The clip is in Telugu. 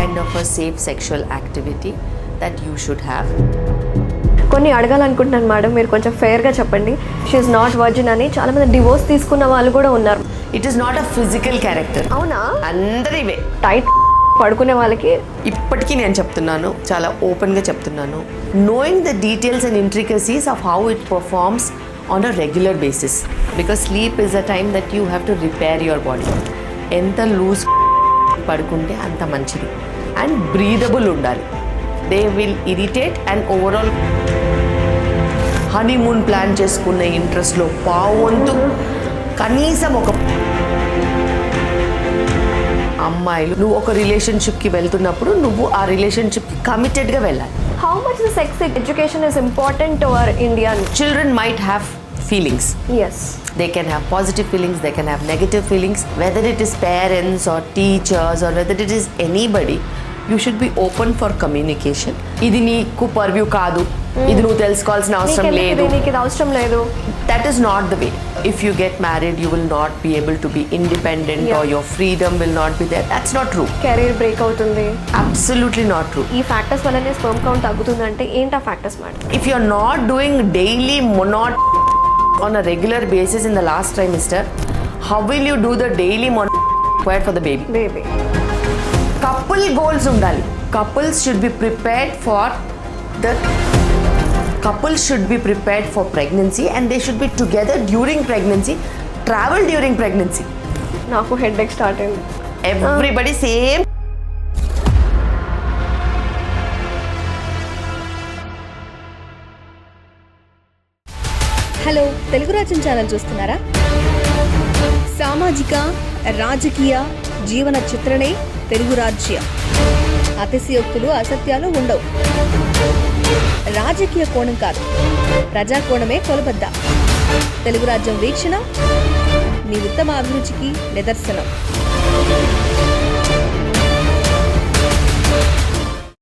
kind of a safe sexual activity that you should have. కొన్ని అడగాలనుకుంటున్నాను మేడం, మీరు కొంచెం ఫెయిర్గా చెప్పండి. షీఈస్ నాట్ వర్జిన్ అని చాలామంది డివోర్స్ తీసుకున్న వాళ్ళు కూడా ఉన్నారు. It is not a physical character. అవునా? అందరివే టైట్ పడుకునే వాళ్ళకి ఇప్పటికీ నేను చెప్తున్నాను, చాలా ఓపెన్గా చెప్తున్నాను. Knowing the details and intricacies of how it performs on a regular basis, because sleep is a time that you have to repair your body. ఎంత లూజ్ పడుకుంటే అంత మంచిది. అండ్ బ్రీదబుల్ ఉండాలి. They will irritate and overall honeymoon plan చేసుకున్న ఇంట్రెస్ట్లో పావంతు కనీసం ఒక అమ్మాయిలు నువ్వు ఒక రిలేషన్షిప్కి వెళ్తున్నప్పుడు నువ్వు ఆ రిలేషన్షిప్కి కమిటెడ్గా వెళ్ళాలి. How much the sex education is important to our Indian children might have feelings. Yes. They can have positive feelings, they can have negative feelings. Whether it is parents or teachers or whether it is anybody, you should be open for communication. ఇది నీకు పర్వ్యూ కాదు, ఇది నువ్వు తెలుసుకోవాల్సిన అవసరం లేదు, నీకు ఇది అవసరం లేదు. That is not the way. If you get married, you will not be able to be independent, or your freedom will not be there. That's not true. Career break అవుతుంది. Absolutely not true. ఈ ఫ్యాక్టర్స్ వల్లనే స్పెర్మ్ కౌంట్ తగ్గుతుందంటే ఏంటా factors madam? If you're not doing daily on a regular basis in the last trimester, how will you do the daily required for the baby? Couple goals undali. Couples should be prepared for pregnancy, and they should be together during pregnancy, travel during pregnancy. నాకు హెడేక్ స్టార్ట్ అయింది. Everybody same. హలో, తెలుగు రాజ్యం ఛానల్ చూస్తున్నారా? సామాజిక రాజకీయ జీవన చిత్రణే తెలుగు రాజ్యం. అతిశయోక్తులు అసత్యాలు ఉండవు. రాజకీయ కోణం కాదు, ప్రజా కోణమే కొలబద్ద. తెలుగు రాజ్యం వీక్షణ మీ ఉత్తమ అభిరుచికి నిదర్శనం.